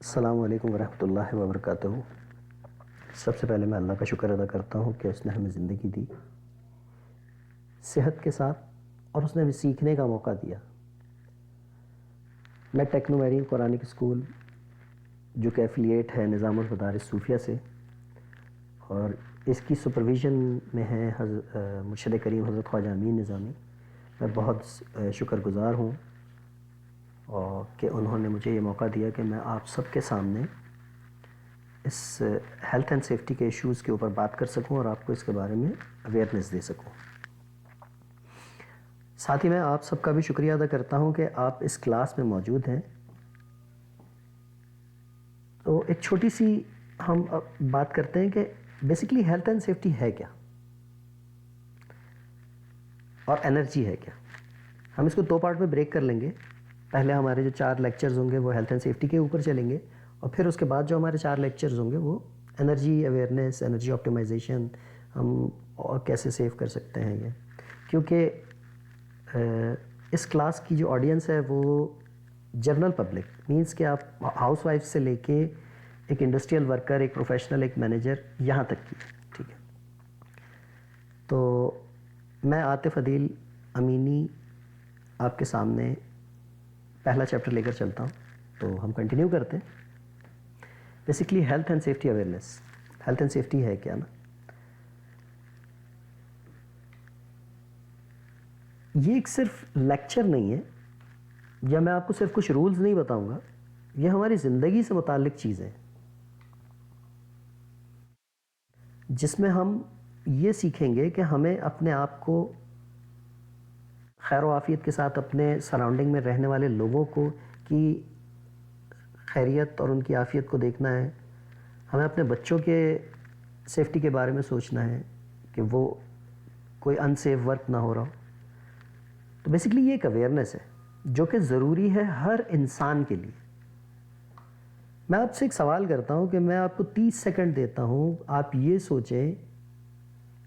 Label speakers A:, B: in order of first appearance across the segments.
A: السلام علیکم ورحمۃ اللہ وبرکاتہ۔ سب سے پہلے میں اللہ کا شکر ادا کرتا ہوں کہ اس نے ہمیں زندگی دی صحت کے ساتھ، اور اس نے ہمیں سیکھنے کا موقع دیا۔ میں ٹیکنو میرین قرآنک اسکول جو کہ ایفیلیٹ ہے نظام المدارس صوفیہ سے، اور اس کی سپرویژن میں ہے مرشد کریم حضرت خواجہ امین نظامی، میں بہت شکر گزار ہوں اور کہ انہوں نے مجھے یہ موقع دیا کہ میں آپ سب کے سامنے اس ہیلتھ اینڈ سیفٹی کے ایشوز کے اوپر بات کر سکوں اور آپ کو اس کے بارے میں اویئرنیس دے سکوں۔ ساتھ ہی میں آپ سب کا بھی شکریہ ادا کرتا ہوں کہ آپ اس کلاس میں موجود ہیں۔ تو ایک چھوٹی سی ہم بات کرتے ہیں کہ بیسیکلی ہیلتھ اینڈ سیفٹی ہے کیا اور انرجی ہے کیا۔ ہم اس کو دو پارٹ میں بریک کر لیں گے۔ پہلے ہمارے جو 4 لیکچرز ہوں گے وہ ہیلتھ اینڈ سیفٹی کے اوپر چلیں گے، اور پھر اس کے بعد جو ہمارے 4 لیکچرز ہوں گے وہ انرجی اویئرنیس، انرجی آپٹیمائزیشن، ہم اور کیسے سیو کر سکتے ہیں یہ، کیونکہ اس کلاس کی جو آڈینس ہے وہ جنرل پبلک مینس کہ آپ ہاؤس وائف سے لے کے ایک انڈسٹریل ورکر، ایک پروفیشنل، ایک مینیجر، یہاں تک کی، ٹھیک ہے۔ تو میں عاطف عدیل امینی آپ کے سامنے پہلا چیپٹر لے کر چلتا ہوں، تو ہم کنٹینیو کرتے ہیں۔ Basically health and safety awareness, health and safety ہے کیا نا؟ یہ ایک صرف لیکچر نہیں ہے، یا میں آپ کو صرف کچھ رولز نہیں بتاؤں گا، یہ ہماری زندگی سے متعلق چیزیں ہیں، جس میں ہم یہ سیکھیں گے کہ ہمیں اپنے آپ کو خیر و عافیت کے ساتھ اپنے سراؤنڈنگ میں رہنے والے لوگوں کو کی خیریت اور ان کی عافیت کو دیکھنا ہے۔ ہمیں اپنے بچوں کے سیفٹی کے بارے میں سوچنا ہے کہ وہ کوئی ان سیف ورک نہ ہو رہا ہو۔ تو بیسیکلی یہ ایک اویئرنیس ہے جو کہ ضروری ہے ہر انسان کے لیے۔ میں آپ سے ایک سوال کرتا ہوں کہ میں آپ کو 30 سیکنڈ دیتا ہوں، آپ یہ سوچیں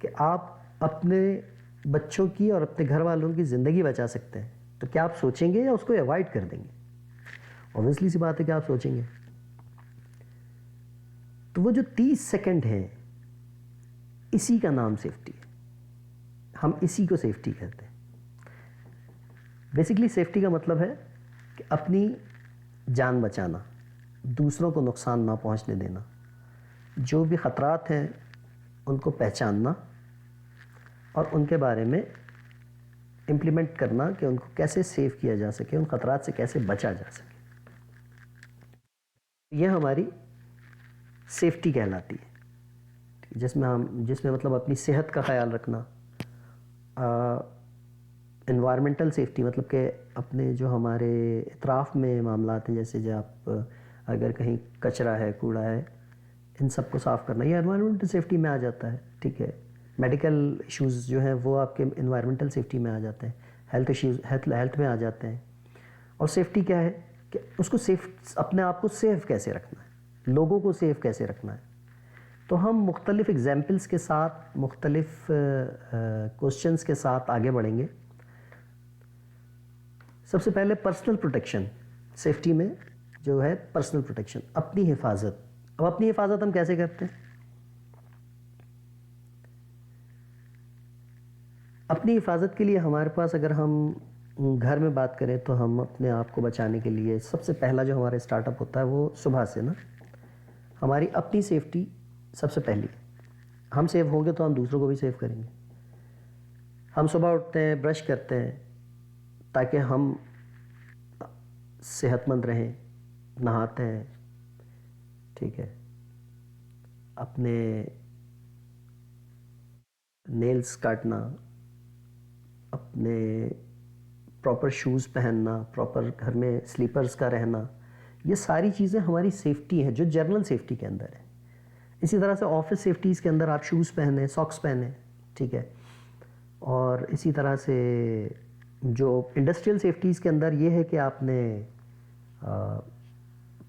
A: کہ آپ اپنے بچوں کی اور اپنے گھر والوں کی زندگی بچا سکتے ہیں، تو کیا آپ سوچیں گے یا اس کو اوائڈ کر دیں گے؟ اوبویسلی سی بات ہے کہ آپ سوچیں گے۔ تو وہ جو 30 سیکنڈ ہیں، اسی کا نام سیفٹی ہے، ہم اسی کو سیفٹی کہتے ہیں۔ بیسیکلی سیفٹی کا مطلب ہے کہ اپنی جان بچانا، دوسروں کو نقصان نہ پہنچنے دینا، جو بھی خطرات ہیں ان کو پہچاننا اور ان کے بارے میں امپلیمنٹ کرنا کہ ان کو کیسے سیو کیا جا سکے، ان خطرات سے کیسے بچا جا سکے۔ یہ ہماری سیفٹی کہلاتی ہے، جس میں مطلب اپنی صحت کا خیال رکھنا، انوائرمنٹل سیفٹی مطلب کہ اپنے جو ہمارے اطراف میں معاملات ہیں، جیسے جو آپ اگر کہیں کچرا ہے، کوڑا ہے، ان سب کو صاف کرنا، یہ انوائرمنٹل سیفٹی میں آ جاتا ہے، ٹھیک ہے۔ میڈیکل ایشوز جو ہیں وہ آپ کے انوائرمنٹل سیفٹی میں آ جاتے ہیں، ہیلتھ ایشوز ہیلتھ میں آ جاتے ہیں۔ اور سیفٹی کیا ہے کہ اس کو اپنے آپ کو سیف کیسے رکھنا ہے، لوگوں کو سیف کیسے رکھنا ہے۔ تو ہم مختلف ایگزامپلس کے ساتھ، مختلف کوسچنس کے ساتھ آگے بڑھیں گے۔ سب سے پہلے پرسنل پروٹیکشن، سیفٹی میں جو ہے پرسنل پروٹیکشن، اپنی حفاظت۔ اب اپنی حفاظت ہم کیسے کرتے ہیں؟ اپنی حفاظت کے لیے ہمارے پاس، اگر ہم گھر میں بات کریں تو ہم اپنے آپ کو بچانے کے لیے سب سے پہلا جو ہمارا اسٹارٹ اپ ہوتا ہے وہ صبح سے نا، ہماری اپنی سیفٹی سب سے پہلی ہے۔ ہم سیف ہوں گے تو ہم دوسروں کو بھی سیف کریں گے۔ ہم صبح اٹھتے ہیں، برش کرتے ہیں تاکہ ہم صحت مند رہیں، نہاتے ہیں، ٹھیک ہے، اپنے نیلز کاٹنا، اپنے پراپر شوز پہننا، پراپر گھر میں سلیپرز کا رہنا، یہ ساری چیزیں ہماری سیفٹی ہیں جو جنرل سیفٹی کے اندر ہے۔ اسی طرح سے آفس سیفٹیز کے اندر آپ شوز پہنیں، ساکس پہنیں، ٹھیک ہے۔ اور اسی طرح سے جو انڈسٹریل سیفٹیز کے اندر یہ ہے کہ آپ نے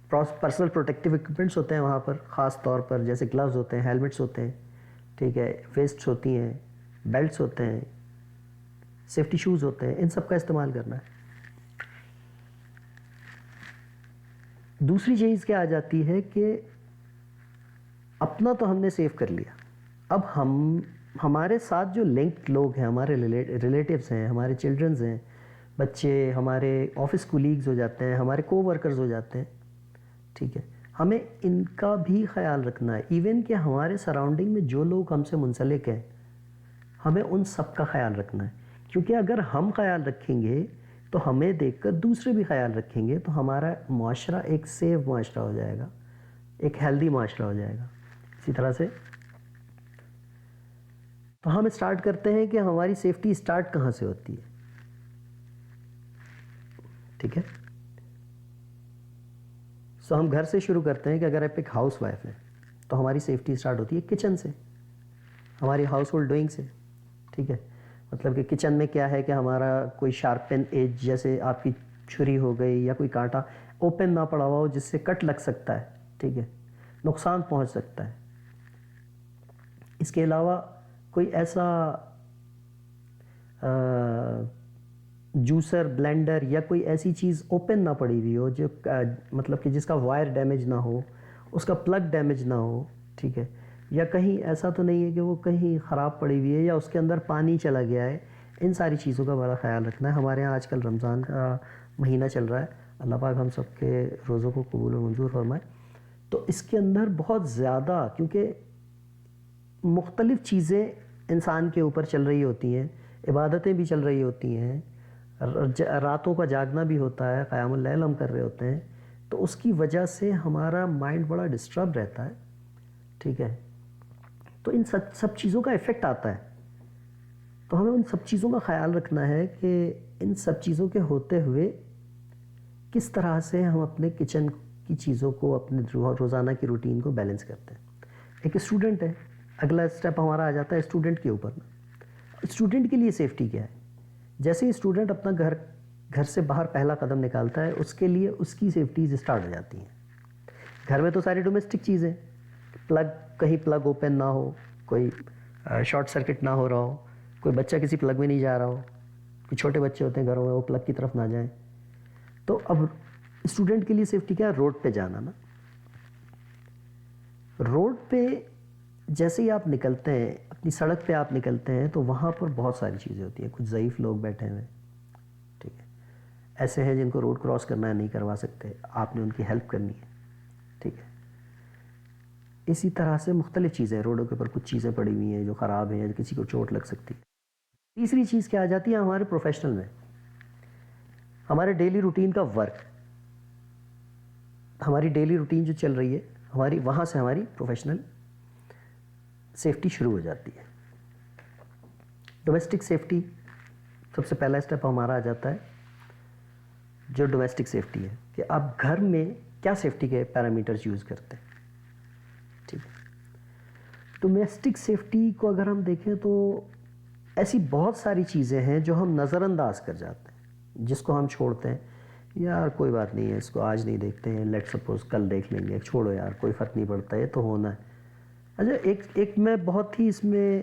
A: پرسنل پروٹیکٹیو اکوپمنٹس ہوتے ہیں وہاں پر، خاص طور پر جیسے گلوز ہوتے ہیں، ہیلمٹس ہوتے ہیں، ٹھیک ہے، ویسٹس ہوتی ہیں، بیلٹس ہوتے ہیں، سیفٹی شوز ہوتے ہیں، ان سب کا استعمال کرنا ہے۔ دوسری چیز کیا آ جاتی ہے کہ اپنا تو ہم نے سیو کر لیا، اب ہمارے ساتھ جو لنکڈ لوگ ہیں، ہمارے ریلیٹیوز ہیں، ہمارے چلڈرنز ہیں، بچے ہمارے آفس کولیگز ہو جاتے ہیں، ہمارے کو ورکرز ہو جاتے ہیں، ٹھیک ہے، ہمیں ان کا بھی خیال رکھنا ہے. ایون کہ ہمارے سراؤنڈنگ میں جو لوگ ہم سے منسلک ہیں ہمیں ان سب کا خیال رکھنا ہے، کیونکہ اگر ہم خیال رکھیں گے تو ہمیں دیکھ کر دوسرے بھی خیال رکھیں گے، تو ہمارا معاشرہ ایک سیف معاشرہ ہو جائے گا، ایک ہیلدی معاشرہ ہو جائے گا. اسی طرح سے تو ہم اسٹارٹ کرتے ہیں کہ ہماری سیفٹی اسٹارٹ کہاں سے ہوتی ہے. ٹھیک ہے، سو ہم گھر سے شروع کرتے ہیں کہ اگر آپ ایک ہاؤس وائف ہیں تو ہماری سیفٹی اسٹارٹ ہوتی ہے کچن سے، ہماری ہاؤس ہولڈ ڈوئنگ سے. ٹھیک ہے، مطلب کہ کچن میں کیا ہے کہ ہمارا کوئی شارپن ایج، جیسے آپ کی چھری ہو گئی یا کوئی کانٹا اوپن نہ پڑا ہوا ہو جس سے کٹ لگ سکتا ہے، ٹھیک ہے، نقصان پہنچ سکتا ہے. اس کے علاوہ کوئی ایسا جوسر، بلینڈر یا کوئی ایسی چیز اوپن نہ پڑی ہوئی ہو جو مطلب کہ جس کا وائر ڈیمیج نہ ہو، اس کا پلگ ڈیمیج نہ ہو، ٹھیک ہے، یا کہیں ایسا تو نہیں ہے کہ وہ کہیں خراب پڑی ہوئی ہے یا اس کے اندر پانی چلا گیا ہے. ان ساری چیزوں کا بڑا خیال رکھنا ہے. ہمارے ہاں آج کل رمضان کا مہینہ چل رہا ہے، اللہ پاک ہم سب کے روزوں کو قبول و منظور فرمائے. تو اس کے اندر بہت زیادہ، کیونکہ مختلف چیزیں انسان کے اوپر چل رہی ہوتی ہیں، عبادتیں بھی چل رہی ہوتی ہیں، راتوں کا جاگنا بھی ہوتا ہے، قیام اللیل ہم کر رہے ہوتے ہیں، تو اس کی وجہ سے ہمارا مائنڈ بڑا ڈسٹرب رہتا ہے. ٹھیک ہے، تو ان سب چیزوں کا ایفیکٹ آتا ہے. تو ہمیں ان سب چیزوں کا خیال رکھنا ہے کہ ان سب چیزوں کے ہوتے ہوئے کس طرح سے ہم اپنے کچن کی چیزوں کو، اپنے روزانہ کی روٹین کو بیلنس کرتے ہیں. ایک اسٹوڈنٹ ہے، اگلا اسٹیپ ہمارا آ جاتا ہے اسٹوڈنٹ کے اوپر. اسٹوڈنٹ کے لیے سیفٹی کیا ہے؟ جیسے ہی اسٹوڈنٹ اپنا گھر سے باہر پہلا قدم نکالتا ہے، اس کے لیے اس کی سیفٹیز اسٹارٹ ہو جاتی ہیں. گھر میں تو ساری ڈومیسٹک چیزیں، کہیں پلگ اوپن نہ ہو، کوئی شارٹ سرکٹ نہ ہو رہا ہو، کوئی بچہ کسی پلگ میں نہیں جا رہا ہو، کوئی چھوٹے بچے ہوتے ہیں گھروں میں وہ پلگ کی طرف نہ جائیں. تو اب اسٹوڈنٹ کے لیے سیفٹی کیا ہے؟ روڈ پہ جانا نا. روڈ پہ جیسے ہی آپ نکلتے ہیں، اپنی سڑک پہ آپ نکلتے ہیں، تو وہاں پر بہت ساری چیزیں ہوتی ہیں. کچھ ضعیف لوگ بیٹھے ہوئے، ٹھیک ہے، ایسے ہیں جن کو روڈ کراس کرنا ہے، نہیں کروا سکتے، آپ نے ان کی ہیلپ کرنی ہے. ٹھیک ہے، اسی طرح سے مختلف چیزیں روڈوں کے اوپر، کچھ چیزیں پڑی ہوئی ہیں جو خراب ہیں، کسی کو چوٹ لگ سکتی ہے. تیسری چیز کیا آ جاتی ہے ہمارے پروفیشنل میں، ہمارے ڈیلی روٹین کا ورک. ہماری ڈیلی روٹین جو چل رہی ہے وہاں سے ہماری پروفیشنل سیفٹی شروع ہو جاتی ہے. ڈومیسٹک سیفٹی سب سے پہلا اسٹیپ ہمارا آ جاتا ہے، جو ڈومیسٹک سیفٹی ہے کہ آپ گھر میں کیا سیفٹی کے پیرامیٹرز یوز کرتے ہیں. ٹھیک ہے، ڈومیسٹک سیفٹی کو اگر ہم دیکھیں تو ایسی بہت ساری چیزیں ہیں جو ہم نظر انداز کر جاتے ہیں، جس کو ہم چھوڑتے ہیں، یار کوئی بات نہیں ہے، اس کو آج نہیں دیکھتے ہیں، لیٹ سپوز کل دیکھ لیں گے، چھوڑو یار کوئی فرق نہیں پڑتا، یہ تو ہونا ہے. اچھا، ایک میں بہت ہی اس میں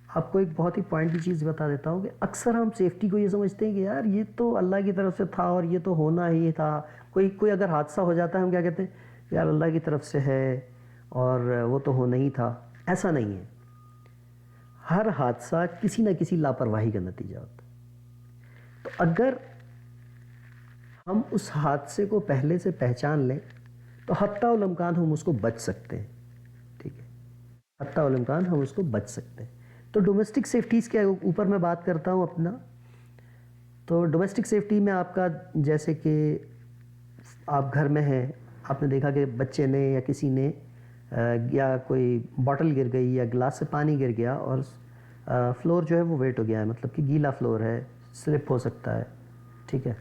A: آپ کو ایک بہت ہی پوائنٹ کی چیز بتا دیتا ہوں کہ اکثر ہم سیفٹی کو یہ سمجھتے ہیں کہ یار یہ تو اللہ کی طرف سے تھا اور یہ تو ہونا ہی تھا. کوئی اگر حادثہ ہو جاتا ہے، ہم کیا کہتے ہیں، یار اللہ کی طرف سے ہے اور وہ تو ہونا ہی تھا. ایسا نہیں ہے، ہر حادثہ کسی نہ کسی لاپرواہی کا نتیجہ ہوتا ہے. تو اگر ہم اس حادثے کو پہلے سے پہچان لیں تو حتیٰ الامکان ہم اس کو بچ سکتے ہیں. ٹھیک ہے، حتیٰ الامکان ہم اس کو بچ سکتے ہیں. تو ڈومیسٹک سیفٹیز کے اوپر میں بات کرتا ہوں اپنا. تو ڈومیسٹک سیفٹی میں آپ کا، جیسے کہ آپ گھر میں ہیں، آپ نے دیکھا کہ بچے نے یا کسی نے یا کوئی باٹل گر گئی یا گلاس سے پانی گر گیا اور فلور جو ہے وہ ویٹ ہو گیا ہے، مطلب کہ گیلا فلور ہے، سلپ ہو سکتا ہے. ٹھیک ہے،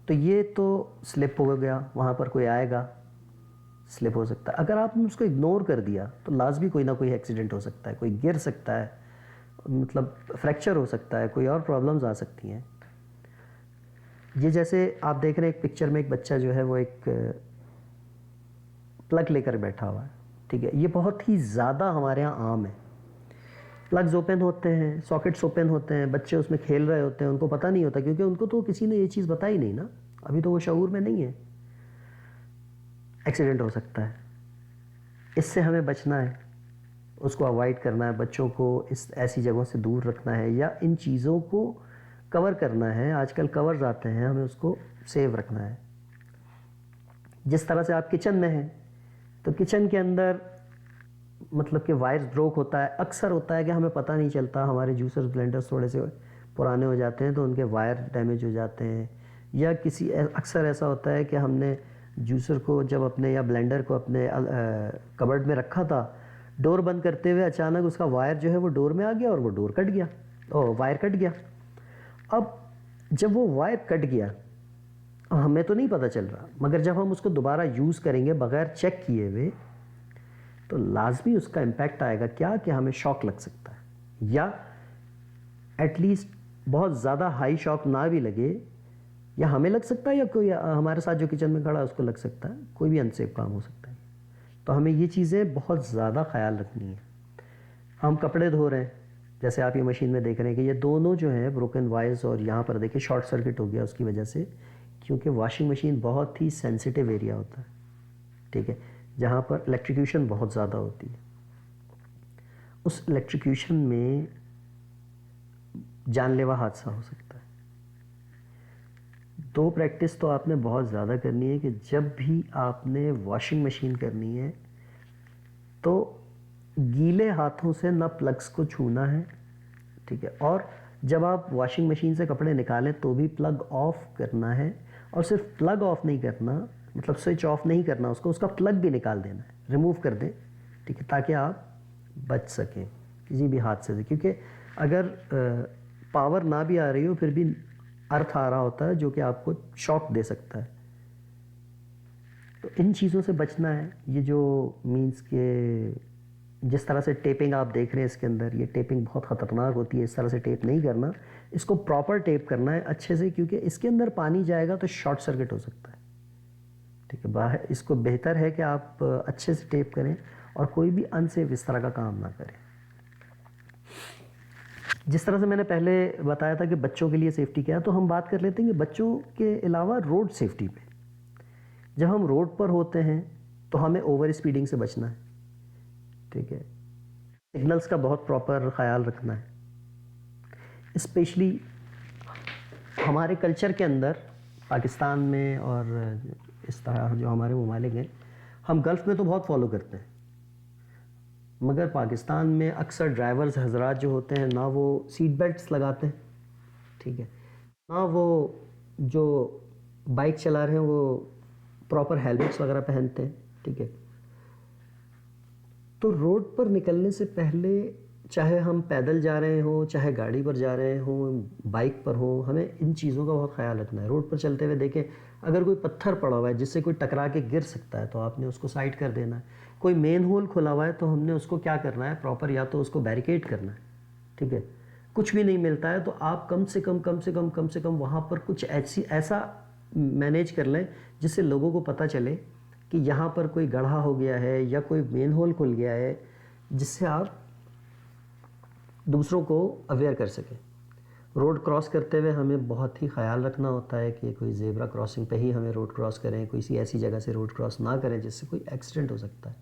A: تو یہ تو سلپ ہو گیا، وہاں پر کوئی آئے گا، سلپ ہو سکتا ہے. اگر آپ نے اس کو اگنور کر دیا تو لازمی کوئی نہ کوئی ایکسیڈنٹ ہو سکتا ہے، کوئی گر سکتا ہے، مطلب فریکچر ہو سکتا ہے، کوئی اور پرابلمز آ سکتی ہیں. یہ جیسے آپ دیکھ رہے ہیں ایک پکچر میں، ایک بچہ جو ہے وہ ایک پلگ لے کر بیٹھا ہوا ہے. ٹھیک ہے، یہ بہت ہی زیادہ ہمارے ہاں عام ہے. پلگز اوپن ہوتے ہیں، ساکٹس اوپن ہوتے ہیں، بچے اس میں کھیل رہے ہوتے ہیں، ان کو پتہ نہیں ہوتا، کیونکہ ان کو تو کسی نے یہ چیز بتائی نہیں نا. ابھی تو وہ شعور میں نہیں ہے. ایکسیڈنٹ ہو سکتا ہے, اس سے ہمیں بچنا ہے, اس کو اوائڈ کرنا ہے, بچوں کو اس ایسی جگہوں سے دور رکھنا ہے, یا ان چیزوں کو کور کرنا ہے. آج کل کورز آتے ہیں, ہمیں اس کو سیو رکھنا ہے. جس طرح سے آپ کچن میں ہیں تو کچن کے اندر مطلب کہ وائرز بروک ہوتا ہے, اکثر ہوتا ہے کہ ہمیں پتہ نہیں چلتا, ہمارے جوسرز بلینڈرز تھوڑے سے پرانے ہو جاتے ہیں تو ان کے وائر ڈیمیج ہو جاتے ہیں, یا اکثر ایسا ہوتا ہے کہ ہم نے جوسر کو جب اپنے یا بلینڈر کو اپنے کبرڈ میں رکھا تھا, ڈور بند کرتے ہوئے اچانک اس کا وائر جو ہے وہ ڈور میں آ گیا اور وہ ڈور کٹ گیا, وائر کٹ گیا. اب جب وہ وائر کٹ گیا ہمیں تو نہیں پتہ چل رہا, مگر جب ہم اس کو دوبارہ یوز کریں گے بغیر چیک کیے ہوئے تو لازمی اس کا امپیکٹ آئے گا. کیا کہ ہمیں شاک لگ سکتا ہے, یا ایٹ لیسٹ بہت زیادہ ہائی شاک نہ بھی لگے, یا ہمیں لگ سکتا ہے یا کوئی ہمارے ساتھ جو کچن میں کھڑا ہے اس کو لگ سکتا ہے, کوئی بھی انسیف کام ہو سکتا ہے. تو ہمیں یہ چیزیں بہت زیادہ خیال رکھنی ہے. ہم کپڑے دھو رہے ہیں, جیسے آپ یہ مشین میں دیکھ رہے ہیں کہ یہ دونوں جو ہیں بروکن وائرز, اور یہاں پر دیکھیں شارٹ سرکٹ ہو گیا اس کی وجہ سے, کیونکہ واشنگ مشین بہت ہی سینسیٹیو ایریا ہوتا ہے, ٹھیک ہے, جہاں پر الیکٹریکیوشن بہت زیادہ ہوتی ہے. اس الیکٹریکیوشن میں جان لیوا حادثہ ہو سکتا ہے. دو پریکٹس تو آپ نے بہت زیادہ کرنی ہے کہ جب بھی آپ نے واشنگ مشین کرنی ہے تو گیلے ہاتھوں سے نہ پلگس کو چھونا ہے, ٹھیک ہے, اور جب آپ واشنگ مشین سے کپڑے نکالیں تو بھی پلگ آف کرنا ہے, اور صرف پلگ آف نہیں کرنا, مطلب سوئچ آف نہیں کرنا اس کا پلگ بھی نکال دینا ہے, ریموو کر دیں, ٹھیک ہے, تاکہ آپ بچ سکیں کسی بھی حادثے سے. کیونکہ اگر پاور نہ بھی آ رہی ہو پھر بھی ارتھ آ رہا ہوتا ہے جو کہ آپ کو شاک دے سکتا ہے. تو ان چیزوں سے بچنا ہے. یہ جو مینس کہ جس طرح سے ٹیپنگ آپ دیکھ رہے ہیں اس کے اندر, یہ ٹیپنگ بہت خطرناک ہوتی ہے, اس طرح سے ٹیپ نہیں کرنا, اس کو پراپر ٹیپ کرنا ہے اچھے سے, کیونکہ اس کے اندر پانی جائے گا تو شارٹ سرکٹ ہو سکتا ہے, ٹھیک ہے. باہر اس کو بہتر ہے کہ آپ اچھے سے ٹیپ کریں اور کوئی بھی انسیف اس طرح کا کام نہ کریں. جس طرح سے میں نے پہلے بتایا تھا کہ بچوں کے لیے سیفٹی کیا ہے, تو ہم بات کر لیتے ہیں کہ بچوں کے علاوہ روڈ سیفٹی پہ. جب ہم روڈ پر ہوتے ہیں تو ہمیں اوور اسپیڈنگ سے بچنا ہے, ٹھیک ہے, سگنلز کا بہت پراپر خیال رکھنا ہے. اسپیشلی ہمارے کلچر کے اندر پاکستان میں اور اس طرح جو ہمارے ممالک ہیں, ہم گلف میں تو بہت فالو کرتے ہیں, مگر پاکستان میں اکثر ڈرائیورز حضرات جو ہوتے ہیں نہ وہ سیٹ بیلٹس لگاتے ہیں, ٹھیک ہے, نہ وہ جو بائک چلا رہے ہیں وہ پراپر ہیلمٹس وغیرہ پہنتے ہیں, ٹھیک ہے. تو روڈ پر نکلنے سے پہلے چاہے ہم پیدل جا رہے ہوں, چاہے گاڑی پر جا رہے ہوں, بائک پر ہوں, ہمیں ان چیزوں کا بہت خیال رکھنا ہے. روڈ پر چلتے ہوئے دیکھیں اگر کوئی پتھر پڑا ہوا ہے جس سے کوئی ٹکرا کے گر سکتا ہے تو آپ نے اس کو سائڈ کر دینا ہے. کوئی مین ہول کھلا ہوا ہے تو ہم نے اس کو کیا کرنا ہے, پراپر یا تو اس کو بیریکیڈ کرنا ہے, ٹھیک ہے. کچھ بھی نہیں ملتا ہے تو آپ کم سے کم وہاں پر کچھ ایسا مینیج کر لیں جس سے لوگوں کو پتہ چلے کہ یہاں پر کوئی گڑھا ہو گیا ہے یا کوئی مین ہول کھل گیا ہے, جس سے آپ دوسروں کو اویئر کر سکیں. روڈ کراس کرتے ہوئے ہمیں بہت ہی خیال رکھنا ہوتا ہے کہ کوئی زیبرا کراسنگ پہ ہی ہمیں روڈ کراس کریں, کوئی سی ایسی جگہ سے روڈ کراس نہ کریں جس سے کوئی ایکسیڈنٹ ہو سکتا ہے,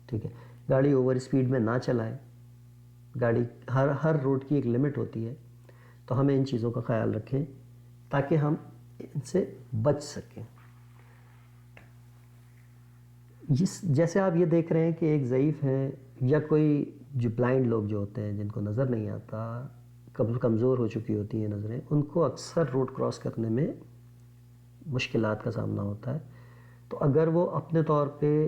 A: ٹھیک ہے. گاڑی اوور اسپیڈ میں نہ چلائیں, گاڑی ہر روڈ کی ایک لمٹ ہوتی ہے, تو ہمیں ان چیزوں کا خیال رکھیں تاکہ ہم ان سے بچ سکیں. جیسے آپ یہ دیکھ رہے ہیں کہ ایک ضعیف ہے یا کوئی جو بلائنڈ لوگ جو ہوتے ہیں جن کو نظر نہیں آتا, کمزور ہو چکی ہوتی ہیں نظریں, ان کو اکثر روڈ کراس کرنے میں مشکلات کا سامنا ہوتا ہے. تو اگر وہ اپنے طور پہ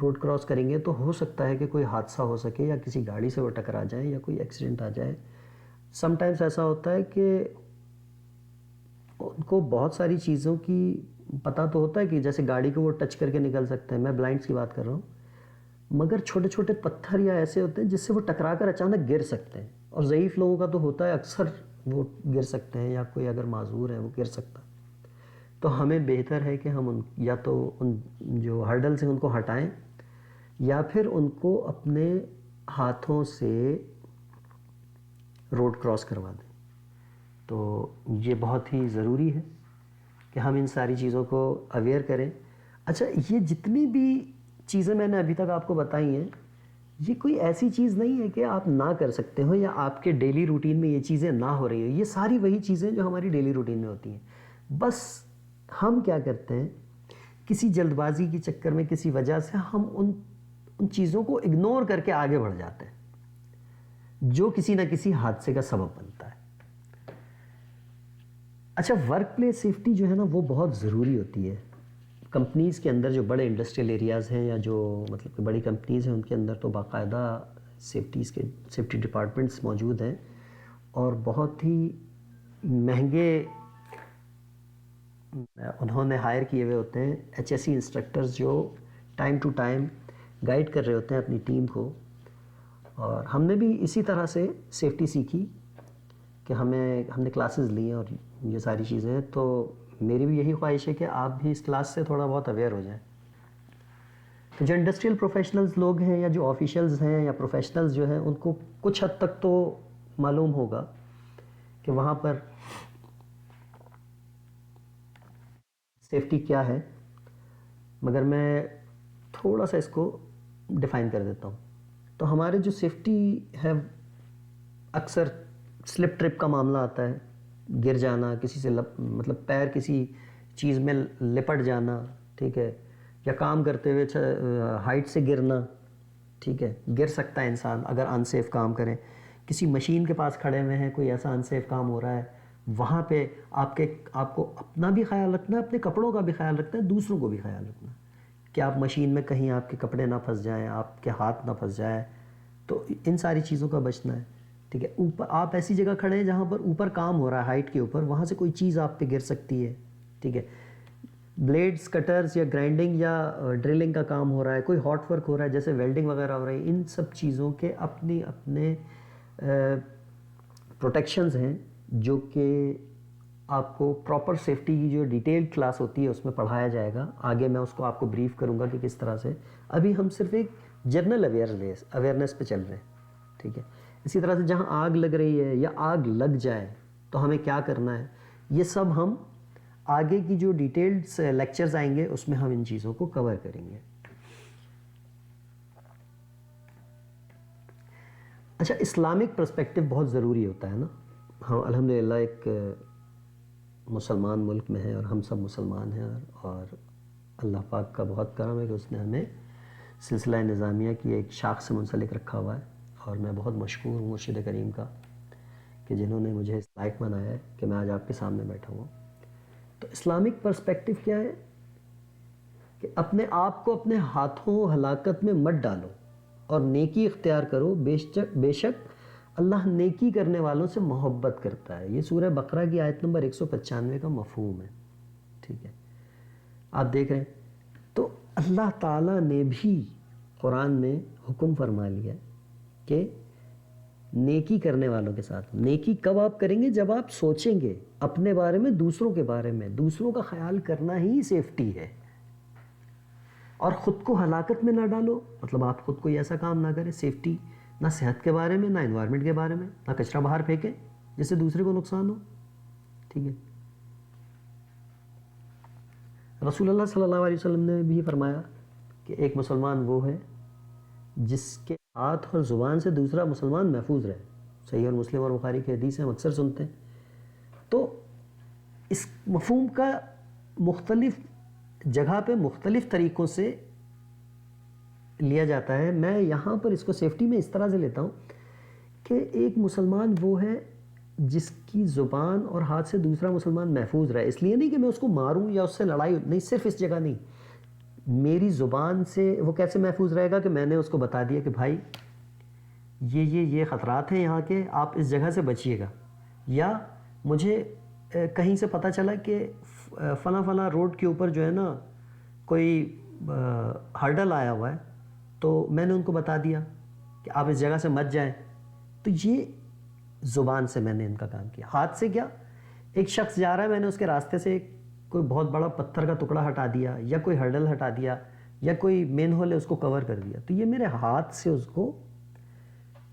A: روڈ کراس کریں گے تو ہو سکتا ہے کہ کوئی حادثہ ہو سکے, یا کسی گاڑی سے وہ ٹکرا جائیں, یا کوئی ایکسیڈنٹ آ جائے. سم ٹائمز ایسا ہوتا ہے کہ ان کو بہت ساری چیزوں کی پتہ تو ہوتا ہے کہ جیسے گاڑی کو وہ ٹچ کر کے نکل سکتے ہیں, میں بلائنڈس کی بات کر رہا ہوں, مگر چھوٹے چھوٹے پتھر یا ایسے ہوتے ہیں جس سے وہ ٹکرا کر اچانک گر سکتے ہیں. اور ضعیف لوگوں کا تو ہوتا ہے اکثر وہ گر سکتے ہیں, یا کوئی اگر معذور ہے وہ گر سکتا ہے. تو ہمیں بہتر ہے کہ ہم یا تو ان جو ہرڈلز ہیں ان کو ہٹائیں, یا پھر ان کو اپنے ہاتھوں سے روڈ کراس کروا دیں. تو یہ بہت ہی ضروری ہے کہ ہم ان ساری چیزوں کو اویئر کریں. اچھا یہ جتنی بھی چیزیں میں نے ابھی تک آپ کو بتائی ہیں یہ کوئی ایسی چیز نہیں ہے کہ آپ نہ کر سکتے ہو یا آپ کے ڈیلی روٹین میں یہ چیزیں نہ ہو رہی ہوں. یہ ساری وہی چیزیں جو ہماری ڈیلی روٹین میں ہوتی ہیں. بس ہم کیا کرتے ہیں کسی جلد بازی کے چکر میں کسی وجہ سے ہم ان چیزوں کو اگنور کر کے آگے بڑھ جاتے ہیں جو کسی نہ کسی حادثے کا سبب بنتا ہے. اچھا ورک پلیس سیفٹی جو ہے نا وہ بہت ضروری ہوتی ہے. کمپنیز کے اندر جو بڑے انڈسٹریل ایریاز ہیں یا جو مطلب کہ بڑی کمپنیز ہیں ان کے اندر تو باقاعدہ سیفٹی ڈپارٹمنٹس موجود ہیں اور بہت ہی مہنگے انہوں نے ہائر کیے ہوئے ہوتے ہیں ایچ ایس سی انسٹرکٹرز جو ٹائم ٹو ٹائم گائیڈ کر رہے ہوتے ہیں اپنی ٹیم کو. اور ہم نے بھی اسی طرح سے سیفٹی سیکھی کہ ہم نے کلاسز لی ہیں اور یہ ساری چیزیں ہیں. تو میری بھی یہی خواہش ہے کہ آپ بھی اس کلاس سے تھوڑا بہت اویئر ہو جائیں. تو جو انڈسٹریل پروفیشنلز لوگ ہیں یا جو آفیشلز ہیں یا پروفیشنلز جو ہیں ان کو کچھ حد تک تو معلوم ہوگا کہ وہاں پر سیفٹی کیا ہے, مگر میں تھوڑا سا اس کو ڈیفائن کر دیتا ہوں. تو ہمارے جو سیفٹی ہے اکثر سلپ ٹرپ کا معاملہ آتا ہے, گر جانا, کسی سے مطلب پیر کسی چیز میں لپٹ جانا, ٹھیک ہے, یا کام کرتے ہوئے ہائٹ سے گرنا, ٹھیک ہے, گر سکتا ہے انسان اگر ان سیف کام کریں. کسی مشین کے پاس کھڑے ہوئے ہیں, کوئی ایسا ان سیف کام ہو رہا ہے, وہاں پہ آپ کو اپنا بھی خیال رکھنا ہے, اپنے کپڑوں کا بھی خیال رکھنا ہے, دوسروں کو بھی خیال رکھنا ہے کہ آپ مشین میں کہیں آپ کے کپڑے نہ پھنس جائیں, آپ کے ہاتھ نہ پھنس جائیں. تو ان ساری چیزوں کا بچنا ہے, ٹھیک ہے. اوپر آپ ایسی جگہ کھڑے ہیں جہاں پر اوپر کام ہو رہا ہے ہائٹ کے اوپر, وہاں سے کوئی چیز آپ پہ گر سکتی ہے, ٹھیک ہے. بلیڈز, کٹرز یا گرائنڈنگ یا ڈرلنگ کا کام ہو رہا ہے, کوئی ہاٹ ورک ہو رہا ہے جیسے ویلڈنگ وغیرہ ہو رہی ہے, ان سب چیزوں کے اپنے پروٹیکشنز ہیں جو کہ آپ کو پراپر سیفٹی کی جو ڈیٹیل کلاس ہوتی ہے اس میں پڑھایا جائے گا. آگے میں اس کو آپ کو بریف کروں گا کہ کس طرح سے. ابھی ہم صرف ایک جنرل اویئرنیس پہ چل رہے ہیں, ٹھیک ہے. اسی طرح سے جہاں آگ لگ رہی ہے یا آگ لگ جائے تو ہمیں کیا کرنا ہے, یہ سب ہم آگے کی جو ڈیٹیلڈ لیکچرز آئیں گے اس میں ہم ان چیزوں کو کور کریں گے. اچھا اسلامک پرسپیکٹو بہت ضروری ہوتا ہے نا. ہم الحمدللہ ایک مسلمان ملک میں ہیں اور ہم سب مسلمان ہیں, اور اللہ پاک کا بہت کرم ہے کہ اس نے ہمیں سلسلہ نظامیہ کی ایک شاخ سے منسلک رکھا ہوا ہے. اور میں بہت مشکور ہوں مرشد کریم کا کہ جنہوں نے مجھے اس لائق بنایا ہے کہ میں آج آپ کے سامنے بیٹھا ہوں. تو اسلامک پرسپیکٹو کیا ہے کہ اپنے آپ کو اپنے ہاتھوں ہلاکت میں مت ڈالو اور نیکی اختیار کرو, بے شک اللہ نیکی کرنے والوں سے محبت کرتا ہے. یہ سورہ بقرہ کی آیت نمبر 195 کا مفہوم ہے, ٹھیک ہے. آپ دیکھ رہے ہیں تو اللہ تعالیٰ نے بھی قرآن میں حکم فرما لیا کہ نیکی کرنے والوں کے ساتھ. نیکی کب آپ کریں گے؟ جب آپ سوچیں گے اپنے بارے میں, دوسروں کے بارے میں. دوسروں کا خیال کرنا ہی سیفٹی ہے. اور خود کو ہلاکت میں نہ ڈالو, مطلب آپ خود کوئی ایسا کام نہ کریں. سیفٹی نہ صحت کے بارے میں, نہ انوائرمنٹ کے بارے میں, نہ کچرا باہر پھینکیں جس سے دوسرے کو نقصان ہو, ٹھیک ہے. رسول اللہ صلی اللہ علیہ وسلم نے بھی فرمایا کہ ایک مسلمان وہ ہے جس کے ہاتھ اور زبان سے دوسرا مسلمان محفوظ رہے. صحیح اور مسلم اور بخاری کی حدیث ہم اکثر سنتے ہیں. تو اس مفہوم کا مختلف جگہ پہ مختلف طریقوں سے لیا جاتا ہے. میں یہاں پر اس کو سیفٹی میں اس طرح سے لیتا ہوں کہ ایک مسلمان وہ ہے جس کی زبان اور ہاتھ سے دوسرا مسلمان محفوظ رہے. اس لیے نہیں کہ میں اس کو ماروں یا اس سے لڑائی, نہیں, صرف اس جگہ نہیں. میری زبان سے وہ کیسے محفوظ رہے گا کہ میں نے اس کو بتا دیا کہ بھائی یہ خطرات ہیں یہاں کے, آپ اس جگہ سے بچیے گا. یا مجھے کہیں سے پتہ چلا کہ فلاں روڈ کے اوپر جو ہے نا کوئی ہرڈل آیا ہوا ہے, تو میں نے ان کو بتا دیا کہ آپ اس جگہ سے مت جائیں. تو یہ زبان سے میں نے ان کا کام کیا. ہاتھ سے کیا, ایک شخص جا رہا ہے, میں نے اس کے راستے سے کوئی بہت بڑا پتھر کا ٹکڑا ہٹا دیا یا کوئی ہرڈل ہٹا دیا یا کوئی مین ہول ہے اس کو کور کر دیا, تو یہ میرے ہاتھ سے اس کو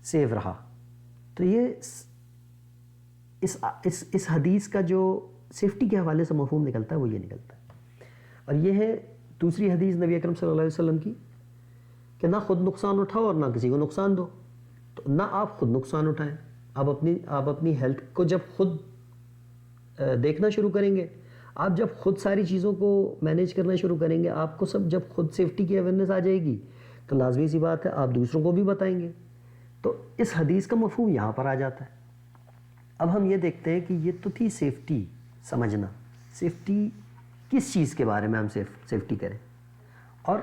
A: سیو رہا. تو یہ اس حدیث کا جو سیفٹی کے حوالے سے مفہوم نکلتا ہے وہ یہ نکلتا ہے. اور یہ ہے دوسری حدیث نبی اکرم صلی اللہ علیہ وسلم کی کہ نہ خود نقصان اٹھاؤ اور نہ کسی کو نقصان دو. تو نہ آپ خود نقصان اٹھائیں. آپ اپنی ہیلتھ کو جب خود دیکھنا شروع کریں گے, آپ جب خود ساری چیزوں کو مینیج کرنا شروع کریں گے, آپ کو سب جب خود سیفٹی کی اویئرنیس آ جائے گی تو لازمی سی بات ہے آپ دوسروں کو بھی بتائیں گے. تو اس حدیث کا مفہوم یہاں پر آ جاتا ہے. اب ہم یہ دیکھتے ہیں کہ یہ تو تھی سیفٹی سمجھنا. سیفٹی کس چیز کے بارے میں ہم سیفٹی کریں, اور